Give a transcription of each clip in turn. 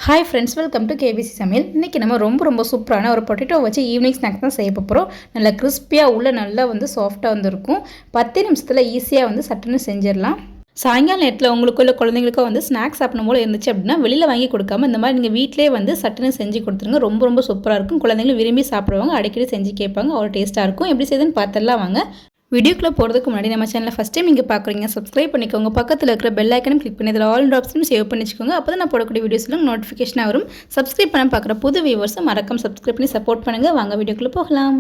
Hi friends, welcome to KBC சமையல். இன்றைக்கி நம்ம ரொம்ப சூப்பரான ஒரு பொட்டேட்டோ வச்சு ஈவினிங் ஸ்நாக்ஸ் தான் செய்ய போகிறோம். நல்லா கிறிஸ்பியாக உள்ள நல்லா சாஃப்டாக வந்துருக்கும். 10 நிமிஷத்தில் ஈஸியாக சட்டுன்னு செஞ்சிடலாம். சாயங்காலம் நேரத்தில் உங்களுக்குள்ள குழந்தைங்களுக்கும் ஸ்நாக்ஸ் சாப்பிடும் போல இருந்துச்சு அப்படின்னா வெளியில் வாங்கி கொடுக்காம இந்த மாதிரி நீங்கள் வீட்டிலே சட்டுன்னு செஞ்சு கொடுத்துருங்க. ரொம்ப சூப்பராக இருக்கும். குழந்தைங்களும் விரும்பி சாப்பிடுவாங்க. அடிக்கடி செஞ்சு கேட்பாங்க. அவ்வளோ டேஸ்ட்டாக இருக்கும். எப்படி செய்யுதுன்னு பார்த்துடலாம் வாங்க. வீடியோக்குள்ளே போகிறதுக்கு முன்னாடி நம்ம சேனலை ஃபஸ்ட் டைம் நீங்கள் பார்க்குறீங்க, சப்ஸ்கிரைப் பண்ணிக்கோங்க. பக்கத்தில் இருக்கிற பெல் ஐக்கனும் கிளிக் பண்ணி இதில் ஆல் ஆப்ஷனும் சேவ் பண்ணி வச்சுக்கோங்க. அப்போ தான் நான் போடக்கூடிய வீடியோஸ்லாம் நோட்டிஃபிகேஷனாக வரும். சப்ஸ்கிரைப் பண்ண பார்க்குற புது வியூவர்ஸை மறக்காம சப்ஸ்கிரைப் பண்ணி சப்போர்ட் பண்ணுங்கள். வாங்க வீடியோக்குள்ளே போகலாம்.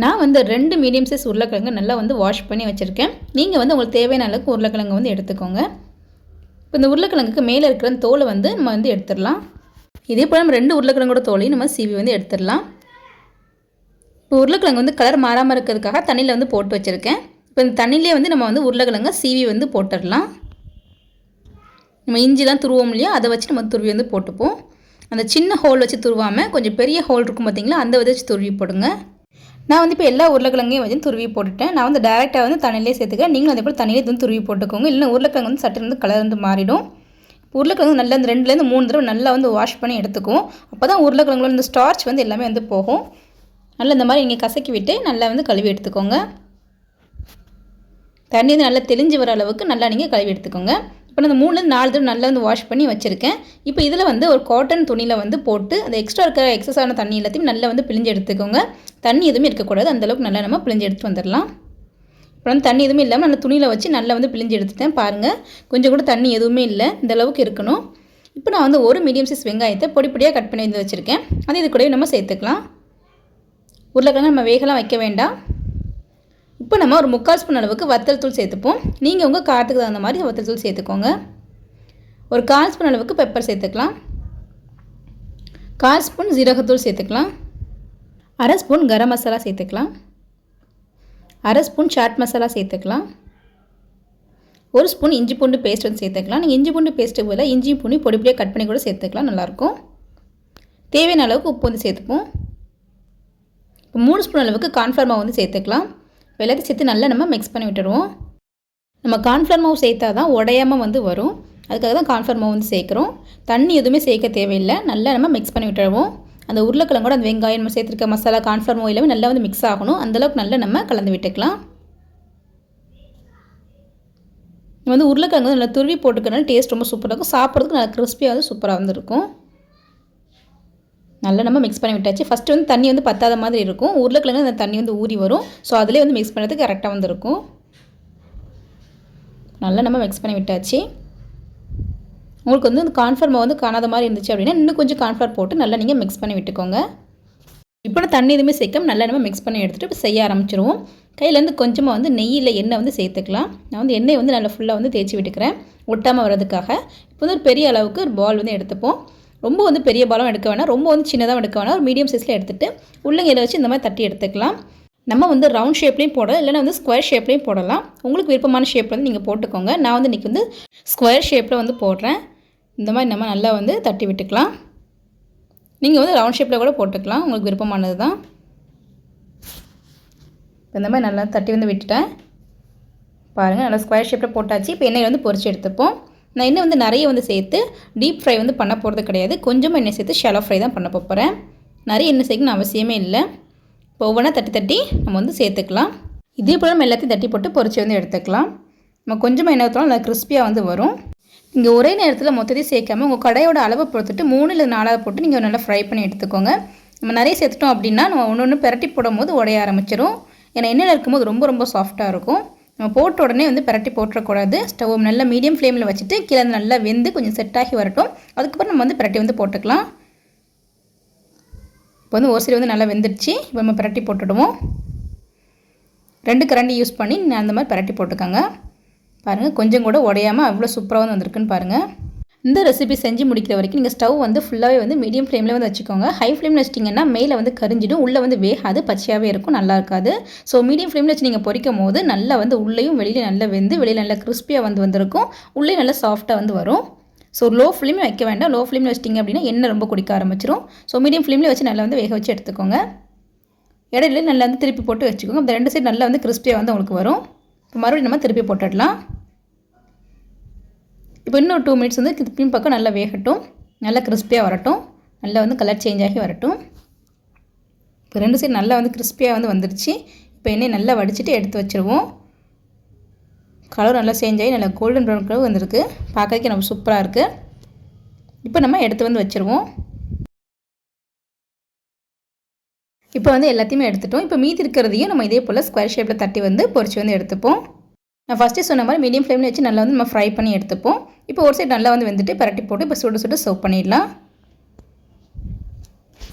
நான் 2 மீடியம் சைஸ் உருளைக்கிழங்கு நல்லா வாஷ் பண்ணி வச்சுருக்கேன். நீங்கள் உங்களுக்கு தேவையான அளவுக்கு உருளைக்கிழங்கு எடுத்துக்கோங்க. இப்போ இந்த உருளைக்கிழங்குக்கு மேலே இருக்கிற தோலை நம்ம எடுத்துடலாம். இதே போல் நம்ம 2 உருளைக்கிழங்கோட தோலையும் நம்ம சீவி எடுத்துடலாம். இப்போ உருளைக்கிழங்கு கலர் மாறாமல் இருக்கிறதுக்காக தண்ணியில் போட்டு வச்சுருக்கேன். இப்போ இந்த தண்ணியிலே நம்ம உருளைக்கிழங்கை சீவி போட்டுடலாம். நம்ம இஞ்சிலாம் துருவோம் இல்லையா, அதை வச்சு நம்ம துருவி போட்டுப்போம். அந்த சின்ன ஹோல் வச்சு துருவாமல் கொஞ்சம் பெரிய ஹோல் இருக்கும் பார்த்திங்களா, அந்த வச்சு துருவி போடுங்க. நான் இப்போ எல்லா உருளைக்கிழங்கையும் துருவி போட்டுட்டேன். நான் டேரெக்டாக தண்ணியிலே சேர்த்துக்கிறேன். நீங்களும் அதே போல் தண்ணியிலே துருவி போட்டுக்கோங்க. இல்லைன்னா உருளைக்கிழங்கு சட்டு கலர் மாறிடும். உருளைக்கிழங்கு நல்லா 2லேருந்து 3 தடவை நல்லா வாஷ் பண்ணி எடுத்துக்குவோம். அப்போ தான் உருளைக்கிழங்குல இந்த ஸ்டார்ச் எல்லாமே போகும். நல்லா இந்த மாதிரி நீங்கள் கசக்கி விட்டு நல்லா கழுவி எடுத்துக்கோங்க. தண்ணி நல்லா தெளிஞ்சு வர அளவுக்கு நல்லா நீங்கள் கழுவி எடுத்துக்கோங்க. இப்போ நான் 3லேருந்து 4 தடவை நல்லா வாஷ் பண்ணி வச்சுருக்கேன். இப்போ இதில் ஒரு காட்டன் துணியில் போட்டு அந்த எக்ஸ்ட்ரா இருக்கிற எக்ஸஸான தண்ணி எல்லாத்தையும் நல்லா பிழிஞ்சு எடுத்துக்கோங்க. தண்ணி எதுவுமே இருக்கக்கூடாது. அந்தளவுக்கு நல்லா நம்ம பிழிஞ்சு எடுத்து வந்துடலாம். இப்போ தண்ணி எதுவுமே இல்லாமல் நல்லா துணியில் வச்சு நல்லா பிழிஞ்சு எடுத்துட்டேன். பாருங்கள், கொஞ்சம் கூட தண்ணி எதுவுமே இல்லை. இந்த அளவுக்கு இருக்கணும். இப்போ நான் ஒரு மீடியம் சைஸ் வெங்காயத்தை பொடியாக கட் பண்ணி வச்சுருக்கேன். அது இது கூடவே நம்ம சேர்த்துக்கலாம். உருளைக்கிழங்கு நம்ம வேகலாம் வைக்க வேண்டாம். இப்போ நம்ம ஒரு 3/4 ஸ்பூன் அளவுக்கு வத்தல் தூள் சேர்த்துப்போம். நீங்கள் உங்கள் காரத்துக்கு தகுந்த மாதிரி வத்தல் தூள் சேர்த்துக்கோங்க. ஒரு 1/4 ஸ்பூன் அளவுக்கு பெப்பர் சேர்த்துக்கலாம். 1/4 ஸ்பூன் ஜீரகத்தூள் சேர்த்துக்கலாம். 1/2 ஸ்பூன் கரம் மசாலா சேர்த்துக்கலாம். 1/2 ஸ்பூன் சாட் மசாலா சேர்த்துக்கலாம். 1 ஸ்பூன் இஞ்சி பூண்டு பேஸ்ட் சேர்த்துக்கலாம். நீங்கள் இஞ்சி பூண்டு பேஸ்ட்டுக்கு பதிலாக இஞ்சி பூண்டு பொடியாக கட் பண்ணி கூட சேர்த்துக்கலாம், நல்லாயிருக்கும். தேவையான அளவுக்கு உப்பு சேர்த்துப்போம். இப்போ 3 ஸ்பூன் அளவுக்கு கார்ன்ஃப்ளவர் மாவு சேர்த்துக்கலாம். எல்லாத்தையும் சேர்த்து நல்லா நம்ம மிக்ஸ் பண்ணி விட்டுடுவோம். நம்ம கார்ன்ஃப்ளவர் மாவு சேர்த்தா தான் உடையாமல் வரும். அதுக்காக தான் கார்ன்ஃப்ளவர் மாவு சேர்க்குறோம். தண்ணி எதுவுமே சேர்க்க தேவையில்லை. நல்லா நம்ம மிக்ஸ் பண்ணி விட்டுடுவோம். அந்த உருளைக்கிழங்கோட அந்த வெங்காயம் நம்ம சேர்த்துருக்க மசாலா கார்ன்ஃப்ளவர் மாவு எல்லாமே நல்லா மிக்ஸ் ஆகணும். அந்தளவுக்கு நல்லா நம்ம கலந்து விட்டுக்கலாம். உருளைக்கிழங்கு நல்லா துருவி போட்டுக்கிறனால டேஸ்ட் ரொம்ப சூப்பராக இருக்கும். சாப்பிட்றதுக்கு நல்லா கிறிஸ்பியாக சூப்பராக இருக்கும். நல்லா நம்ம மிக்ஸ் பண்ணி விட்டாச்சு. ஃபஸ்ட்டு தண்ணி பத்தாத மாதிரி இருக்கும். உருளைக்கிழங்கு அந்த தண்ணி ஊறி வரும். ஸோ அதிலே மிக்ஸ் பண்ணுறதுக்கு கரெக்டாக இருக்கும். நல்லா நம்ம மிக்ஸ் பண்ணி விட்டாச்சு. உங்களுக்கு இந்த கார்ன்ஃப்ளவர் மாவு காணாத மாதிரி இருந்துச்சு அப்படின்னா இன்னும் கொஞ்சம் கார்ன்ஃப்ளவர் போட்டு நல்லா நீங்கள் மிக்ஸ் பண்ணி விட்டுக்கோங்க. இப்போ தண்ணி எதுவுமே சேர்க்காம நல்லா நம்ம மிக்ஸ் பண்ணி எடுத்துகிட்டு இப்போ செய்ய ஆரம்பிச்சிருவோம். கையிலேருந்து கொஞ்சமாக நெய்யில் எண்ணெய் சேர்த்துக்கலாம். நான் எண்ணெய் நல்லா ஃபுல்லாக தேய்ச்சி விட்டுக்கிறேன், ஒட்டாமல் வர்றதுக்காக. இப்போ ஒரு பெரிய அளவுக்கு ஒரு பால் எடுத்துப்போம். ரொம்ப பெரிய பாலும் எடுக்க வேணாம், ரொம்ப சின்னதாக எடுக்க வேணாம். ஒரு மீடியம் சைஸில் எடுத்துகிட்டு உள்ளங்கையில் வச்சு இந்த மாதிரி தட்டி எடுத்துக்கலாம். நம்ம ரவுண்ட் ஷேப்லேயும் போடலாம், இல்லைனா ஸ்கொயர் ஷேப்லேயும் போடலாம். உங்களுக்கு விருப்பமான ஷேப்பில் நீங்கள் போட்டுக்கோங்க. நான் இன்றைக்கி ஸ்கொயர் ஷேப்பில் போடுறேன். இந்த மாதிரி நம்ம நல்லா தட்டி விட்டுக்கலாம். நீங்கள் ரவுண்ட் ஷேப்பில் கூட போட்டுக்கலாம், உங்களுக்கு விருப்பமானது தான். இந்த மாதிரி நல்லா தட்டி விட்டுட்டேன். பாருங்கள், நல்லா ஸ்கொயர் ஷேப்பில் போட்டாச்சு. இப்போ எண்ணெயில் பொரிச்சு எடுத்துப்போம். நான் எண்ணெய் நிறைய சேர்த்து டீப் ஃப்ரை பண்ண போகிறது கிடையாது. கொஞ்சமாக எண்ணெய் சேர்த்து ஷாலோ ஃப்ரை தான் பண்ண போகிறேன். நிறைய எண்ணெய் சேர்க்கணும் அவசியமே இல்லை. இப்போ ஒவ்வொன்றா தட்டி நம்ம சேர்த்துக்கலாம். இதே போல் நம்ம எல்லாத்தையும் தட்டி போட்டு பொரிச்சு எடுத்துக்கலாம். நம்ம கொஞ்சமாக எண்ணெய் ஊற்றலாம், நல்லா கிறிஸ்பியாக வரும். இங்கே ஒரே நேரத்தில் மொத்தத்தையும் சேர்க்காமல் உங்கள் கடையோட அளவை பொறுத்துட்டு 3 இல்லை 4 போட்டு நீங்கள் நல்லா ஃப்ரை பண்ணி எடுத்துக்கோங்க. நம்ம நிறைய சேர்த்துட்டோம் அப்படின்னா நம்ம ஒன்று பிரட்டி போடும்போது உடைய ஆரம்பிச்சிடும். ஏன்னா எண்ணெயில் இருக்கும்போது ரொம்ப சாஃப்டாக இருக்கும். நம்ம போட்ட உடனே பிரட்டி போட்டுறக்கூடாது. ஸ்டவ் நல்லா மீடியம் ஃப்ளேமில் வச்சுட்டு கீழே நல்லா வெந்து கொஞ்சம் செட் ஆகி வரட்டும். அதுக்கப்புறம் நம்ம பிரட்டி போட்டுக்கலாம். இப்போ ஒரு சைடு நல்லா வெந்துடுச்சு. இப்போ நம்ம பிரட்டி போட்டுடுவோம். 2 கரண்டி யூஸ் பண்ணி அந்த மாதிரி பிரட்டி போட்டுக்கோங்க. பாருங்கள், கொஞ்சம் கூட உடையாமல் அவ்வளோ சூப்பராக வந்திருக்குன்னு பாருங்கள். இந்த ரெசிபி செஞ்சு முடிக்கிற வரைக்கும் நீங்கள் ஸ்டவ் ஃபுல்லாகவே மீடியம் ஃப்ளேமில் வச்சுக்கோங்க. ஹை ஃப்ளேமில் வச்சிட்டிங்கன்னா மேலே கரிஞ்சிடும், உள்ளே வேகாது, பச்சையாகவே இருக்கும், நல்லா இருக்காது. ஸோ மீடியம் ஃப்ளேமில் வச்சு நீங்கள் பொரிக்கும் போது நல்லா உள்ளேயும் வெளியில் நல்லா வெந்து வெளியில் நல்லா கிறிஸ்பியாக வந்திருக்கும், உள்ளே நல்லா சாஃப்டாக வரும். ஸோ லோ ஃப்ளேமில் வைக்க வேண்டாம். லோ ஃப்ளேமில் வச்சிட்டிங்க அப்படின்னா எண்ணெய் ரொம்ப குடிக்க ஆரம்பிச்சிடும். ஸோ மீடியம் ஃப்ளேமில் வச்சு நல்லா வேக வச்சு எடுத்துக்கோங்க. இடையில நல்லா வந்து திருப்பி போட்டு வச்சுக்கோங்க. அந்த 2 சைடு நல்லா வந்து கிறிஸ்பியாக வந்து உங்களுக்கு வரும். இப்போ மறுபடியும் நம்ம திருப்பி போட்டுடலாம். இப்போ இன்னும் 2 மினிட்ஸ் வந்து திருப்பியும் பக்கம் நல்லா வேகட்டும், நல்லா கிறிஸ்பியாக வரட்டும், நல்லா வந்து கலர் சேஞ்ச் ஆகி வரட்டும். இப்போ 2 சைடு நல்லா வந்து கிறிஸ்பியாக வந்து வந்துடுச்சு. இப்போ எண்ணெய் நல்லா வடிச்சிட்டு எடுத்து வச்சுருவோம். கலர் நல்லா சேஞ்ச் ஆகி நல்லா கோல்டன் ப்ரௌன் கலர் வந்திருக்கு. பார்க்கறதுக்கு நம்ம சூப்பராக இருக்குது. இப்போ நம்ம எடுத்து வந்து வச்சுருவோம். இப்போ வந்து எல்லாத்தையுமே எடுத்துட்டோம். இப்போ மீதி இருக்கிறதையும் நம்ம இதே போல் ஸ்கொயர் ஷேப்பில் தட்டி வந்து பொரிச்சு வந்து எடுத்துப்போம். நான் ஃபஸ்ட்டே சொன்ன மாதிரி மீடியம் ஃப்ளேமில் வச்சு நல்லா வந்து நம்ம ஃப்ரை பண்ணி எடுத்துப்போம். இப்போ ஒரு சைடு நல்லா வந்து வெந்துட்டு பரட்டி போட்டு இப்போ சுடு சுடு சர்வ் பண்ணிடலாம்.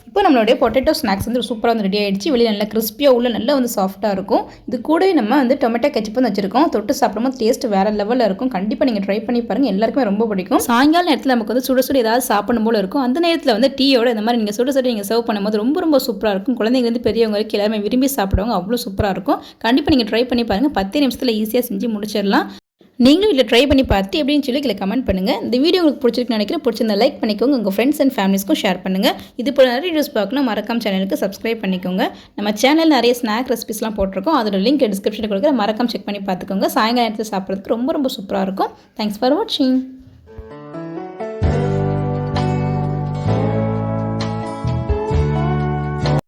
இப்போ நம்மளுடைய பொட்டேட்டோ ஸ்நாக்ஸ் வந்து சூப்பராக வந்து ரெடி ஆகிடுச்சு. வெளியே நல்லா கிறிஸ்பியாக உள்ள நல்லா வந்து சாஃப்ட்டாக இருக்கும். இது கூடவே நம்ம வந்து டொமேட்டோ கெச்சப் வந்து வச்சுருக்கோம். தொட்டு சாப்பிடும்போது டேஸ்ட் வேறு லெவலில் இருக்கும். கண்டிப்பாக நீங்கள் ட்ரை பண்ணி பாருங்கள். எல்லாருக்குமே ரொம்ப பிடிக்கும். சாயங்கால நேரத்தில் நமக்கு வந்து சுட சுட ஏதாவது சாப்பிடும் போல இருக்கும். அந்த நேரத்தில் வந்து டீயோட இந்த மாதிரி நீங்கள் சுட சுட நீங்கள் சர்வ் பண்ணும்போது ரொம்ப ரொம்ப சூப்பராக இருக்கும். குழந்தைங்கலேருந்து பெரியவங்க வரைக்கும் எல்லாருமே விரும்பி சாப்பிடுவாங்க. அவ்வளோ சூப்பராக இருக்கும். கண்டிப்பாக நீங்கள் ட்ரை பண்ணி பாருங்கள். 10 நிமிஷத்தில் ஈஸியாக செஞ்சு முடிச்சிடலாம். நீங்களும் இதில் ட்ரை பண்ணி பார்த்து எப்படின்னு சொல்லி கீழே கமெண்ட் பண்ணுங்கள். இந்த வீடியோ உங்களுக்கு பிடிச்சிருக்குன்னு நினைக்கிறேன். பிடிச்சிருந்தா லைக் பண்ணிக்கோங்க. உங்கள் ஃப்ரெண்ட்ஸ் அண்ட் ஃபேமிலிஸ்க்கும் ஷேர் பண்ணுங்கள். இது போல் நிறைய வீடியோஸ் பார்க்கணும் மறக்காம சேனலுக்கு சப்ஸ்கிரைப் பண்ணிக்கோங்க. நம்ம சேனல் நிறைய ஸ்நாக் ரெசிபிஸ்லாம் போட்டிருக்கோம். அதோட லிங்க் டிஸ்கிரிப்ஷனில் கொடுக்குற மறக்காம செக் பண்ணி பார்த்துக்கோங்க. சாயங்காலம் நேரத்தில் சாப்பிட்றதுக்கு ரொம்ப ரொம்ப சூப்பராக இருக்கும். தேங்க்ஸ் ஃபார் வாட்சிங்.